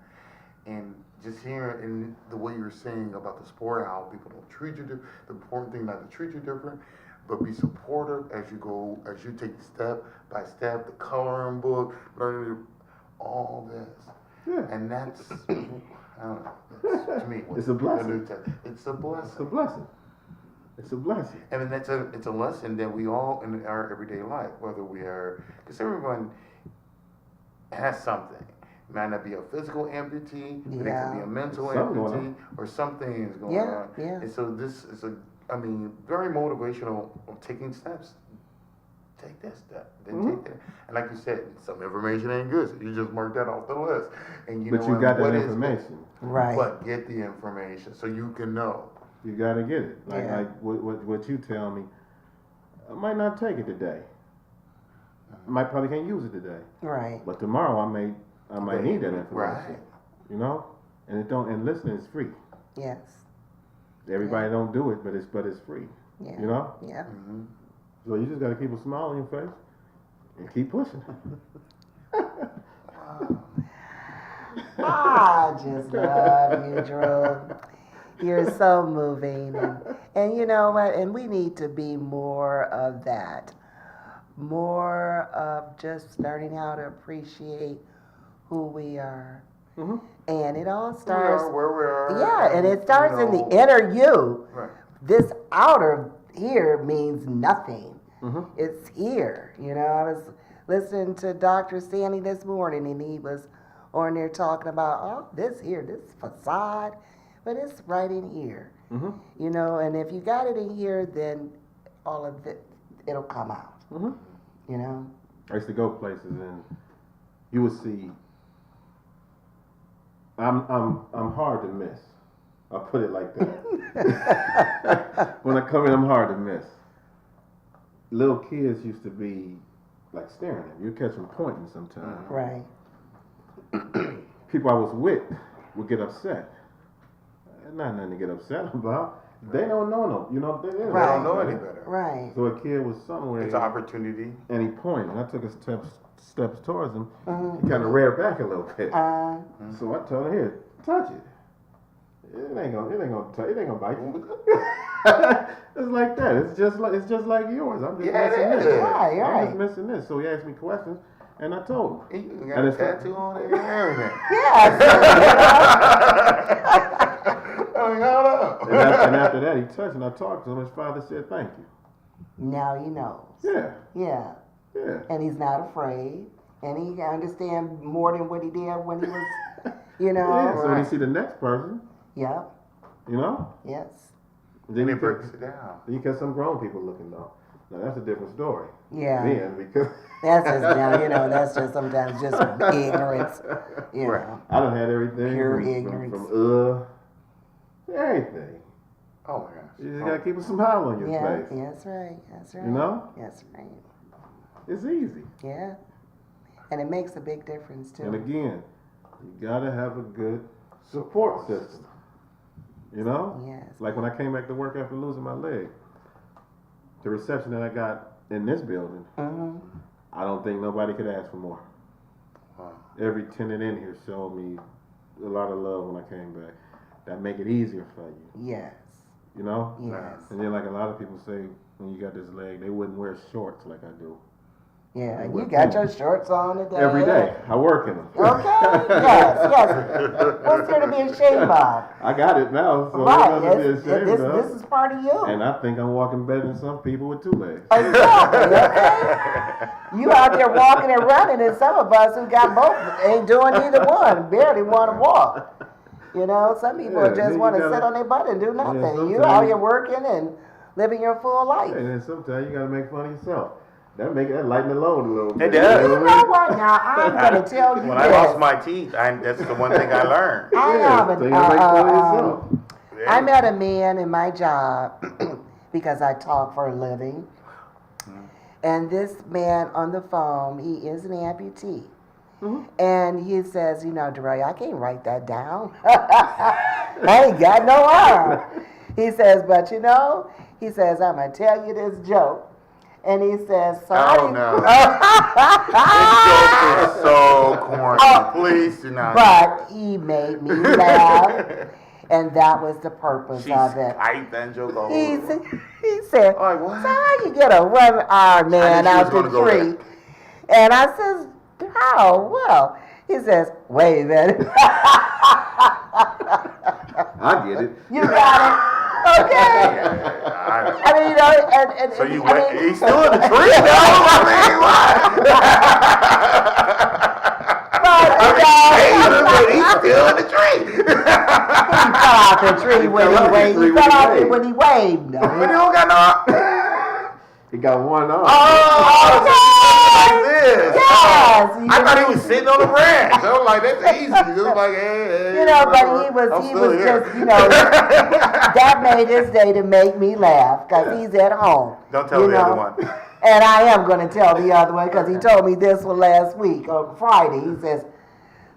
and just hearing in the way you're saying about the sport, how people don't treat you different. The important thing not to treat you different, but be supportive as you go, as you take step by step. The coloring book, learning to all this. Yeah. And that's, I don't know, that's, to me, what It's a blessing. the New Testament- It's a blessing. It's a blessing. It's a blessing. I mean, it's a lesson that we all in our everyday life, whether we are, because everyone has something. It might not be a physical amputee, but it Yeah. could be a mental Something going amputee, or something is going Yeah, on. yeah. And so this is very motivational of taking steps. Take that step, then take that. And like you said, some information ain't good, so you just mark that off the list. And you But know you got what that is- information. Right. But get the information so you can know. You gotta get it. Yeah. Like what you tell me, I might not take it today. I might probably can't use it today. Right. But tomorrow I might need that information. Right. You know? And listening is free. Yes. Everybody don't do it, but it's free. Yeah. You know? Yeah. Mm-hmm. So you just gotta keep a smile on your face and keep pushing. I just love you, Drew. You're so moving. And you know what? And we need to be more of that. More of just learning how to appreciate who we are. Mm-hmm. And it all We starts. are where we are. Yeah, and it starts in the know. inner you. Right. This outer here means nothing. Mm-hmm. It's here. You know, I was listening to Dr. Stanley this morning, and he was on there talking about, oh, this here, this facade, but it's right in here. Mm-hmm. You know, and if you got it in here, then all of it, it'll come out. Mm-hmm. You know? I used to go places and you would see. I'm hard to miss. I'll put it like that. When I come in, I'm hard to miss. Little kids used to be like staring at me. You catch them pointing sometimes. Right. People I was with would get upset. Not nothing to get upset about. They don't know no. You know, they They Right. don't know any better. Right. So a kid was somewhere. It's opportunity. And he pointed. And I took a steps towards him. Mhm. He kind of reared back a little bit. Uh, So I told him, "Here, touch it. It ain't gonna bite you." It's like that. It's just like yours. I'm just Yeah, it missing is. this. Yeah, you're I'm right. just missing this. So he asked me questions, and I told him. You And got a it's- tattoo on it and everything. I mean, hold up. And after that, he touched, and I talked to him. His father said, "Thank you." now he knows. Yeah, Yeah. yeah. And he's not afraid. And he understands more than what he did when he was, you know. Yeah. So when you see the next person, Yep. you know, Yes. then And you it breaks it down. got some grown people looking though. Now that's a different story. Yeah. Then because That's just now, you know, that's just sometimes just ignorance. You know. I done had everything Pure from ignorance. everything. Oh my gosh. You just gotta keep a smile on your Yeah, face. that's right. That's right. You know, That's right. it's easy. Yeah. And it makes a big difference too. And again, you gotta have a good support system. You know, Yes. like when I came back to work after losing my leg, the reception that I got in this building, Mm-hmm. I don't think nobody could ask for more. Wow. Every tenant in here showed me a lot of love when I came back. That make it easier for you. Yes. You know? Yes. And then like a lot of people say, when you got this leg, they wouldn't wear shorts like I do. Yeah. Hey, You what got people- your shorts on today. Every day. I work in them. Okay. Yes. Yes. What's there to be ashamed of? I got it now, so Right. there's nothing to be It's- ashamed of. this is part of you. And I think I'm walking better than some people with 2 legs. Exactly. Okay. You out there walking and running, and some of us who got both ain't doing either one. Barely want to walk. You know, some people Yeah, just then want you to gotta- sit on their butt and do nothing. You sometimes- out here working and living your full life. And then sometimes you gotta make fun of yourself. That lighten the load a little bit. It does. You know what? Now I'm gonna tell you When this. I lost my teeth, that's the one thing I learned. I Yeah, have so an, you gotta make fun of yourself. I met a man in my job because I talk for a living. And this man on the phone, he is an amputee. And he says, you know, Deray, I can't write that down. I ain't got no arm. He says, but you know, he says, I'm going to tell you this joke. And he says, sorry. Oh, no. This joke is so corny. Please do not. But he made me laugh. And that was the purpose She of it. hyped that joke all He over. said, he said, Like, what? so how you get a one-armed man I knew she out was the gonna go tree? And I says, how? Well, He says, wait a minute. I get it. You got it. Okay. I mean, you know, and So you I went, mean, he's still in the tree though? I mean, what? but, you know, But he's still in the tree. he fell off the tree when he waved. He fell off it when he waved. No. But he don't got no. He got one arm. Oh, like this. Yes. I thought he was sitting on the branch. I was like, that's easy. It was like, hey, You know, but whatever. he was I'm still here. just, you know, that made his day to make me laugh because he's at home. Don't tell you the other know? one. And I am going to tell the other one because he told me this one last week on Friday. He says,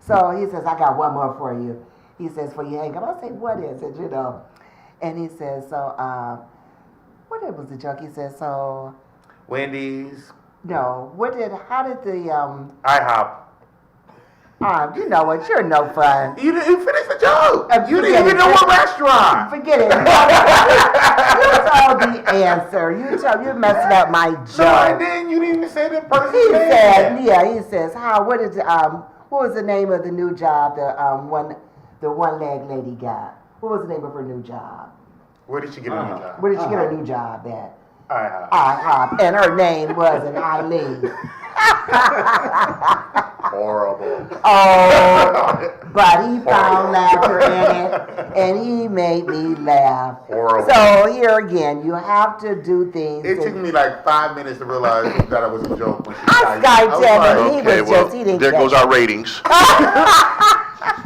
I got one more for you. He says, for you hang up. I say, what is it, you know? And he says, what was the joke? He says, Wendy's, no, how did the, IHOP. you know what, you're no fun. You finished the joke. You forget didn't even it. know what restaurant. Forget it. You told the answer. You're messing up my joke. No, I didn't. You didn't even say the person's He name. said, he says, what was the name of the new job the one-leg lady got? What was the name of her new job? Where did she get a new job? Where did she get her new job at? IHOP. IHOP. And her name wasn't Eileen. Horrible. Oh, but he found laughter in it, and he made me laugh. Horrible. So here again, you have to do things. It took me like 5 minutes to realize that it was a joke. When she I started. Skyped him, and he Okay, was well, just, he didn't there get goes it. our ratings.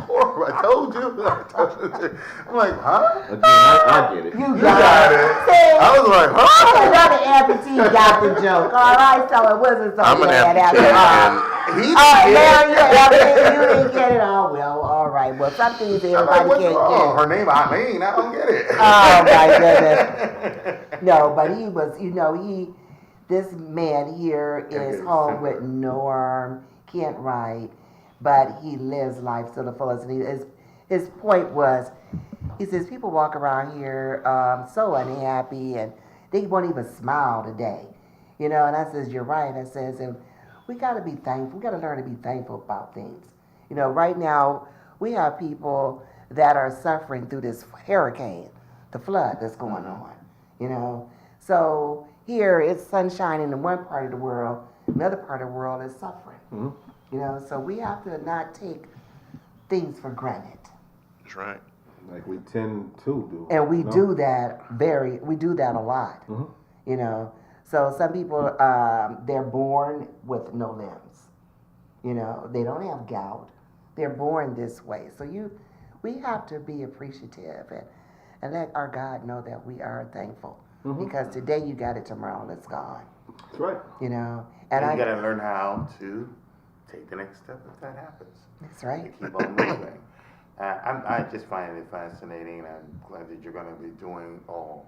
Horrible. I told you. I'm like, huh? Again, I get it. You You got got it. it. See? I was like, huh? Another amputee got the joke. All right, so it wasn't so I'm an bad after amputee, all. and He Larry, you didn't get it. Oh, well, all right. Well, some things I'm like, everybody what's can't wrong? get. Her name Eileen. I don't get it. Oh, my goodness. No, but he was, this man here is home with no arm, can't write, but he lives life to the fullest. And his point was, he says, people walk around here so unhappy and they won't even smile today. And I says, you're right. I says, and we got to be thankful. We got to learn to be thankful about things. Right now, we have people that are suffering through this hurricane, the flood that's going on, So here it's sunshine in one part of the world, another part of the world is suffering. So we have to not take things for granted. that's right. Like we tend to do. And we do that a lot. So some people, they're born with no limbs. They don't have gout. They're born this way. So we have to be appreciative and let our God know that we are thankful. Because today you got it, tomorrow it's gone. That's right. And You got to learn how to take the next step if that happens. That's right. To keep on moving. I just find it fascinating, and I'm glad that you're going to be doing all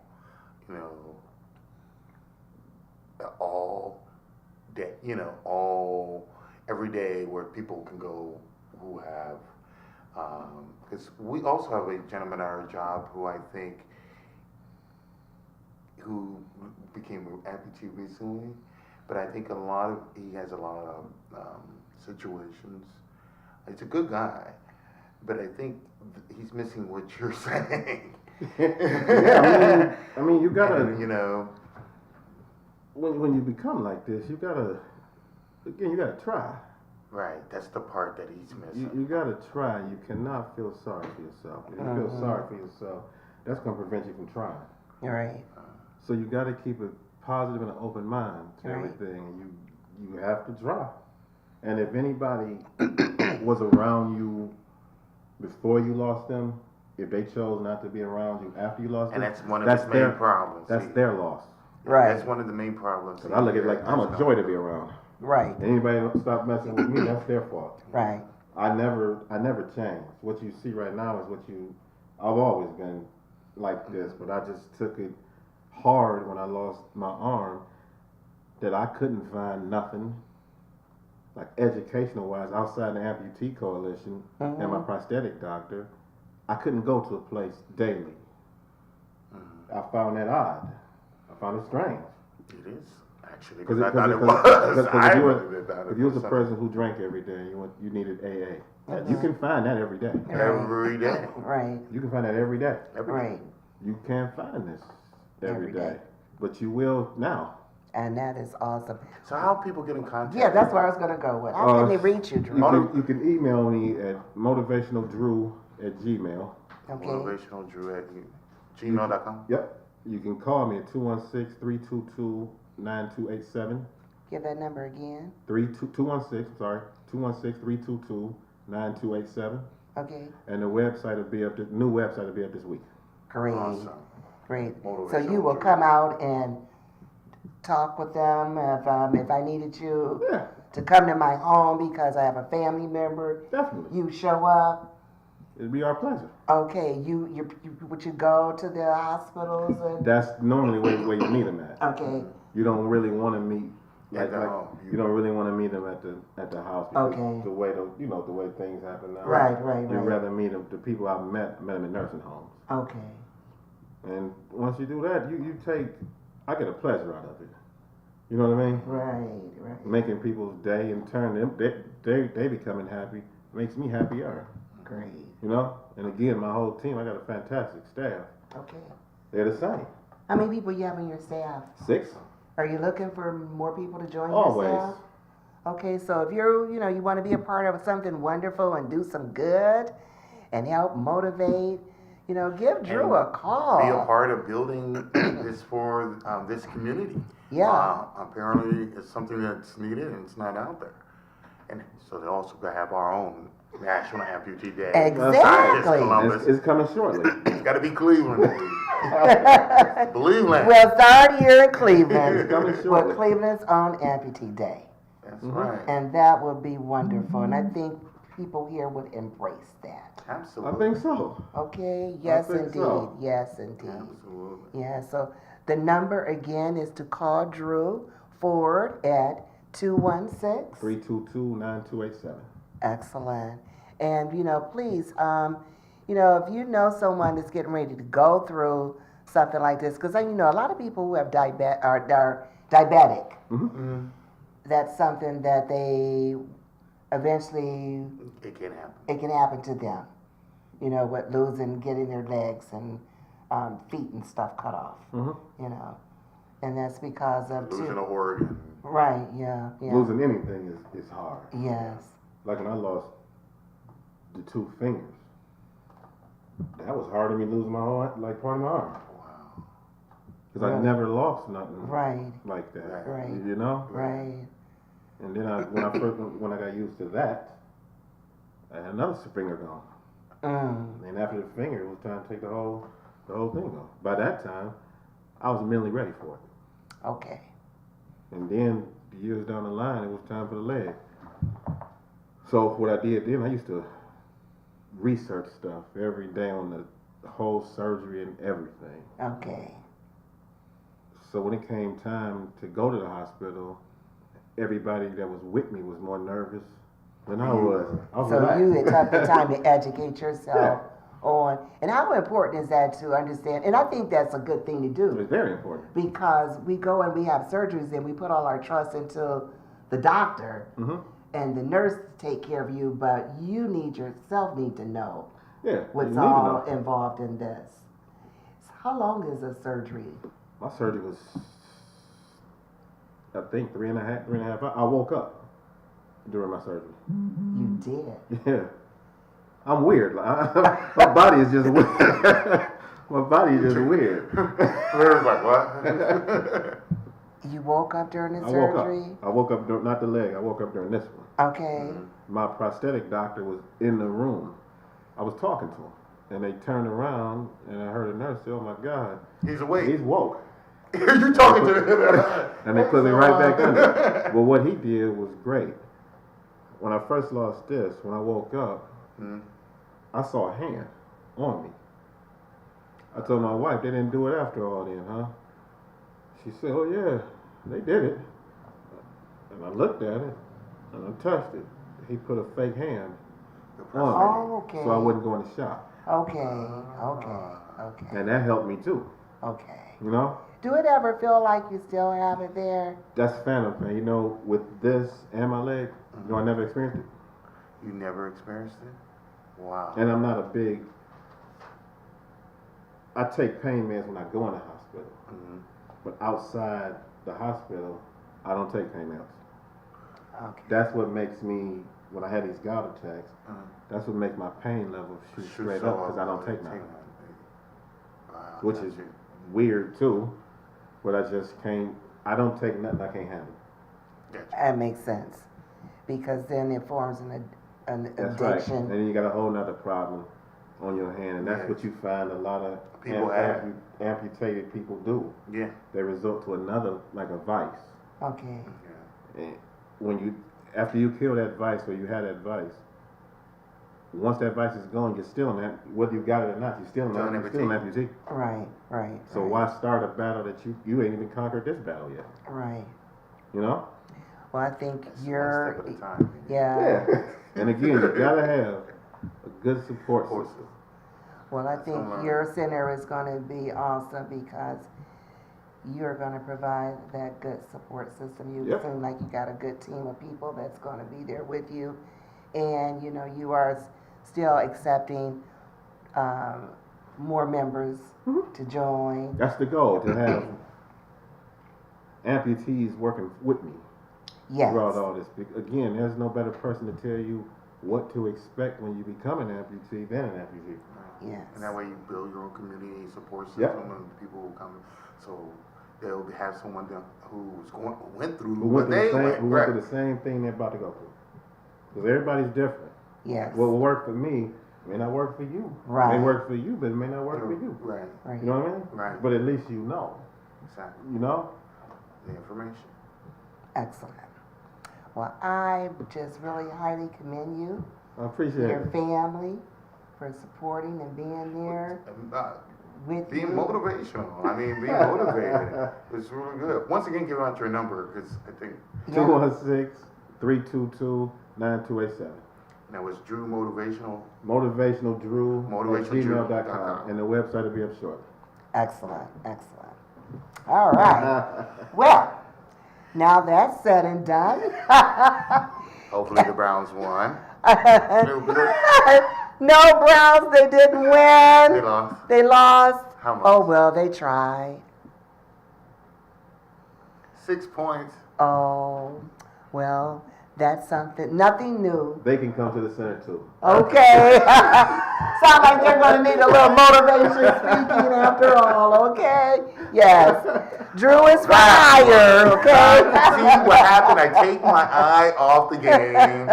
day, every day where people can go who have, because we also have a gentleman at our job who I think, who became an amputee recently, but I think he has a lot of situations. He's a good guy, but I think he's missing what you're saying. Yeah, I mean, you gotta, And, when you become like this, you gotta try. right, that's the part that he's missing. You gotta try. You cannot feel sorry for yourself. If you feel sorry for yourself, that's gonna prevent you from trying. All right. So you gotta keep a positive and an open mind to Right. everything, and you have to try. And if anybody was around you before you lost them, if they chose not to be around you after you lost And them, that's one of that's his main their problems. That's See? their loss. Right. That's one of the main problems. 'Cause I look at it like I'm a joy to be around. Right. Anybody that stop messing with me, that's their fault. Right. I never changed. What you see right now is I've always been like this, but I just took it hard when I lost my arm, that I couldn't find nothing, like educational wise, outside the Amputee Coalition and my prosthetic doctor. I couldn't go to a place daily. I found that odd. I found it strange. It is. I actually, Because because I thought it was. if you was a person who drank every day, you needed AA. You can find that every day. Every day. Right, You can find that every day. right. You can't find this every Every day. day. But you will now. And that is awesome. So how people get in contact? Yeah, that's where I was gonna go with. How can they reach you, Drew? You can email me at motivationaldrew@gmail. Okay, motivationaldrew@gmail.com. Yep. You can call me at 216-322-9287. give that number again. 216-322-9287. Okay, And the website will be up. The new website will be up this week. great, Awesome. great. So Motivational you will Drew. come out and talk with them if I needed you Yeah, to come to my home because I have a family member. definitely. You show up. It'd be our pleasure. Okay, would you go to the hospitals and? That's normally where you meet them at. Okay, You don't really want to meet At the home. you don't really want to meet them at the house because Okay. the way the way things happen now. right. You'd rather meet them. The people I've met them in nursing homes. Okay, And once you do that, I get a pleasure out of it. You know what I mean? right. Making people's day and turn them, they becoming happy makes me happier. Great. You know? And again, my whole team, I got a fantastic staff. Okay. They're the same. How many people you have on your staff? 6? Are you looking for more people to join Always. your staff? Okay, so if you want to be a part of something wonderful and do some good and help motivate, give Drew a call. Be a part of building this for this community. Yeah. Apparently, it's something that's needed and it's not out there. And so they also have our own National Amputee Day. Exactly. Not just Columbus. It's coming shortly. It's got to be Cleveland. Cleveland. We'll start here in Cleveland Coming with shortly. Cleveland's own Amputee Day. That's right. And that would be wonderful. And I think people here would embrace that. I Absolutely. think so. Okay? Yes, think indeed. so. Yes, indeed. Absolutely. Yeah, so the number again is to call Drew Ford at 216. 322-9287. Excellent. And, please, if you know someone that's getting ready to go through something like this, because, a lot of people who have are diabetic, that's something that they eventually, It can happen. it can happen to them, with getting their legs and feet and stuff cut off, and that's because of, Losing an organ. right, yeah. Losing anything is hard. Yes. Like when I lost the 2 fingers, that was hard to me losing my whole part of my arm. Wow. Because I Right. never lost nothing Right, like that. Right. You know? right. And then when I got used to that, I had another finger gone. And after the finger, it was time to take the whole thing off. By that time, I was mentally ready for it. Okay. And then years down the line, it was time for the leg. So what I did then, I used to research stuff every day on the whole surgery and everything. Okay. So when it came time to go to the hospital, everybody that was with me was more nervous than I was. I was So relaxed. you had took the time to educate yourself on, and how important is that to understand? And I think that's a good thing to It do was very important. because we go and we have surgeries and we put all our trust into the doctor and the nurse take care of you, but you yourself need to know Yeah. what's you need to all know. involved in this. So how long is a surgery? My surgery was, I think, 3.5 hours. I woke up during my surgery. You did. Yeah. I'm weird. My body is just weird. My body is just weird. Larry's like, what? You woke up during the I woke surgery? up. I woke up, not the leg. I woke up during this one. Okay. My prosthetic doctor was in the room. I was talking to him. And they turned around, and I heard a nurse say, "Oh my God, He's awake. he's woke." You talking to him? And they put me right back under. Well, what he did was great. When I first lost this, when I woke up, I saw a hand on me. I told my wife, they didn't do it after all then, huh? She said, "Oh yeah, they did it." And I looked at it, and I touched it. He put a fake hand on me, Oh, okay. so I wouldn't go in the shop. Okay. And that helped me too, Okay. you know? Do it ever feel like you still have it there? That's phantom pain. You know, with this and my leg, you know, I never experienced it. You never experienced it? Wow. And I'm not a big. I take pain meds when I go in the hospital, but outside the hospital, I don't take pain meds. Okay. That's what makes me, when I had these gout attacks, that's what makes my pain level shoot straight up because I don't take none. Wow, Which is weird too, but I just can't. I don't take nothing I can't handle. That makes sense. Because then it forms an That's right. addiction. And then you got a whole nother problem on your hand, and that's what you find a lot of People have. amputated people do. Yeah. They resort to another, like a vice. Okay. And when you, after you kill that vice or you have that vice, once that vice is gone, you're still an whether you got it or not, you're still an amputee. Right, right. So right. why start a battle that you ain't even conquered this battle yet? Right. You know? Well, I think One step you're. at a time. Yeah. And again, you gotta have a good support system. Well, I think your center is going to be awesome because you're going to provide that good support system. You Yep. seem like you got a good team of people that's going to be there with you, and you know you are still accepting more members to join. That's the goal, to have amputees working with me Yes. throughout all this. Again, there's no better person to tell you what to expect when you become an amputee than an amputee. Yes. And that way you build your own community support system, Yep. and people will come. So they'll have someone who's went through Who what went through they went. the same thing they're about to go through. Because everybody's different. Yes. What will work for me may not work for you. Right. It may work for you, but it may not work for you. Right. Right. You know what I mean? Right. But at least you know. Exactly. You know? The information. Excellent. Well, I just really highly commend you, I appreciate your it. family, for supporting and being there with Being you. motivational. I mean, being motivated. It's really good. Once again, give out your number because I think 216-322-9287. that was Drew Motivational. Motivational Drew at MotivationalDrew.com. gmail.com. And the website will be up shortly. Excellent, excellent. All right. Well, now that's said and done. Hopefully the Browns won. No, Browns, they didn't win. They lost. They lost. How much? Oh, well, they tried. 6 points. Oh, well, that's something, nothing new. They can come to the center too. Okay. Sound like they're going to need a little motivation speaking after all, okay? Yes. Drew is for hire, okay? See what happened? I take my eye off the game.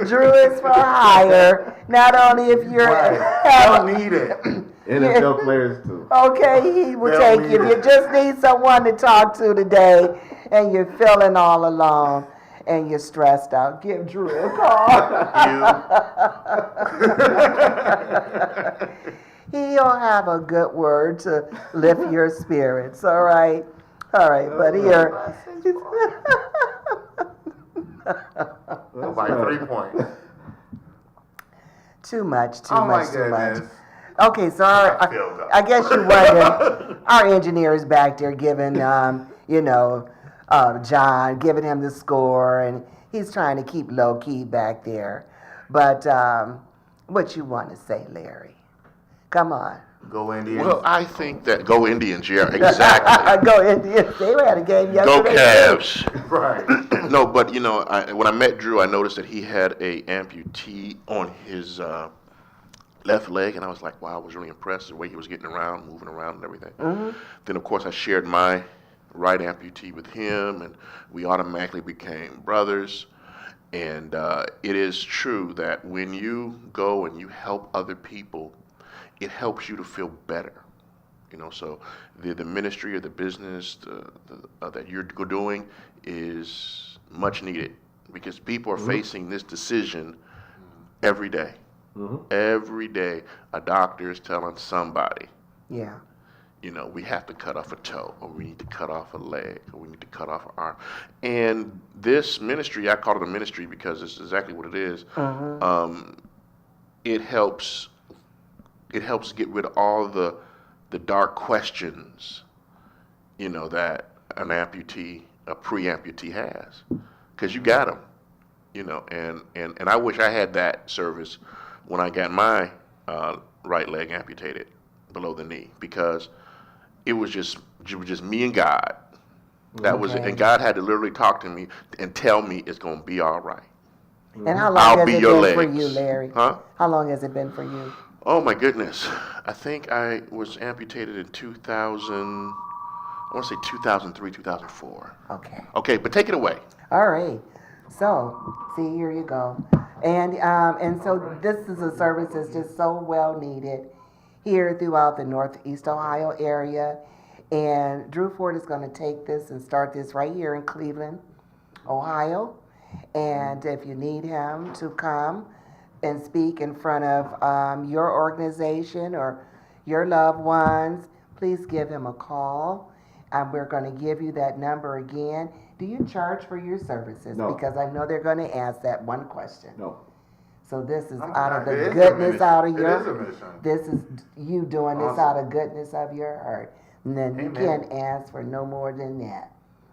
Drew is for hire, not only if you're... Right. Don't need it. NFL players too. Okay, he will They'll take need you. If you it. just need someone to talk to today and you're feeling all alone and you're stressed out, give Drew a call. He'll have a good word to lift your spirits, all right? All right, but here... By 3 points. Too much, too Oh my much, too much. goodness. Okay, so I feel good. I guess you wondered, our engineer is back there giving, John, giving him the score, and he's trying to keep low key back there. But what you want to say, Larry? Come on. Go Indians. Well, I think that go Indians, yeah, exactly. Go Indians. They had a game Go yesterday. Cavs. Right. No, but you know, when I met Drew, I noticed that he had a amputee on his left leg, and I was like, wow, I was really impressed the way he was getting around, moving around, and everything. Then, of course, I shared my right amputee with him, and we automatically became brothers. And it is true that when you go and you help other people, it helps you to feel better. You know, so the ministry or the business that you're doing is much needed because people are facing this decision every day. Every day, a doctor is telling somebody, Yeah. you know, we have to cut off a toe, or we need to cut off a leg, or we need to cut off an arm. And this ministry, I call it a ministry because it's exactly what it is. It helps get rid of all the dark questions that an amputee, a pre-amputee has, because you got them, and I wish I had that service when I got my right leg amputated below the knee, because it was just me and God. That was it, Okay. and God had to literally talk to me and tell me it's gonna be all right. And how long I'll has be it your been for legs. you, Larry? Huh? How long has it been for you? Oh my goodness. I think I was amputated in 2000, I want to say 2003, 2004. Okay. Okay, but take it away. All right. So, see, here you go. And so this is a service that's just so well needed here throughout the Northeast Ohio area. And Drew Ford is going to take this and start this right here in Cleveland, Ohio. And if you need him to come and speak in front of your organization or your loved ones, please give him a call. And we're going to give you that number again. Do you charge for your services? No. Because I know they're going to ask that one question. No. So this is Oh, out of it the is a goodness mission. out of It your. is a mission. This is you doing this Awesome. out of goodness of your heart, and then you Amen. can't ask for no more than that.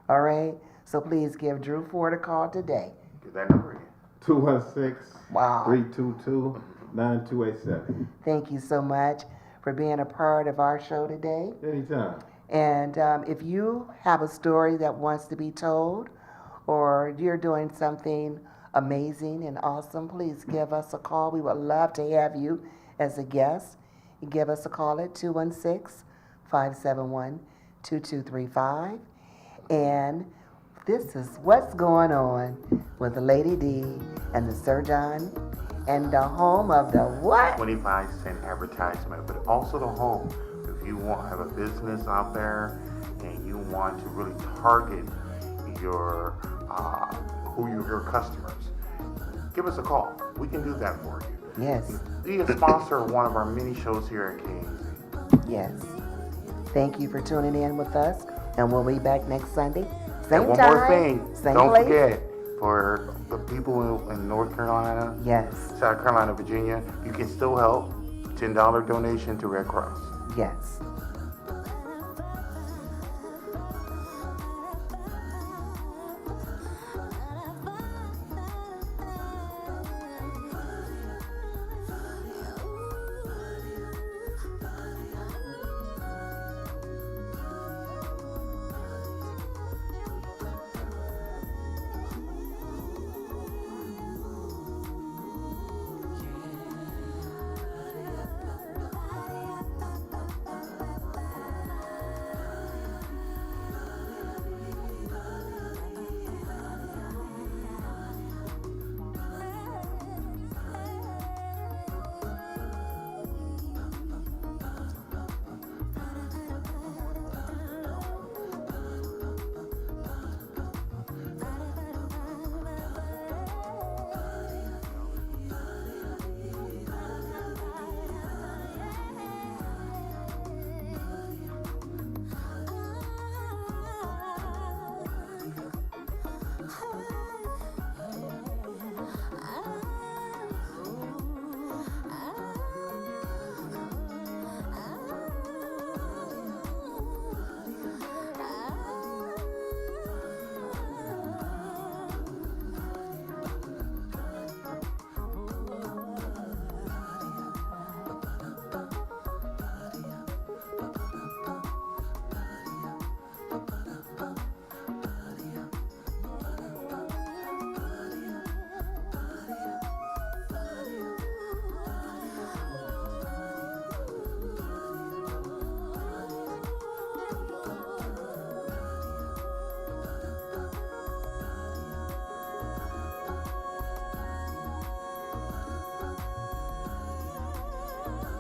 All right. So please give Drew Ford a call today. Get that number again. 216-322-9287. Thank you so much for being a part of our show today. Anytime. And if you have a story that wants to be told, or you're doing something amazing and awesome, please give us a call. We would love to have you as a guest. You give us a call at 216-571-2235. And this is what's going on with Lady D and the Sir John and the home of the what? 25-cent advertisement, but also the home. If you want to have a business out there and you want to really target your your customers, give us a call. We can do that for you. Yes, Be a sponsor of one of our mini shows here at KAZ. yes. Thank you for tuning in with us, and we'll be back next Sunday. Same And one time, more thing, same don't place. forget, for the people in North Carolina, Yes, South Carolina, Virginia, you can still help. $10 donation to Red Cross. yes.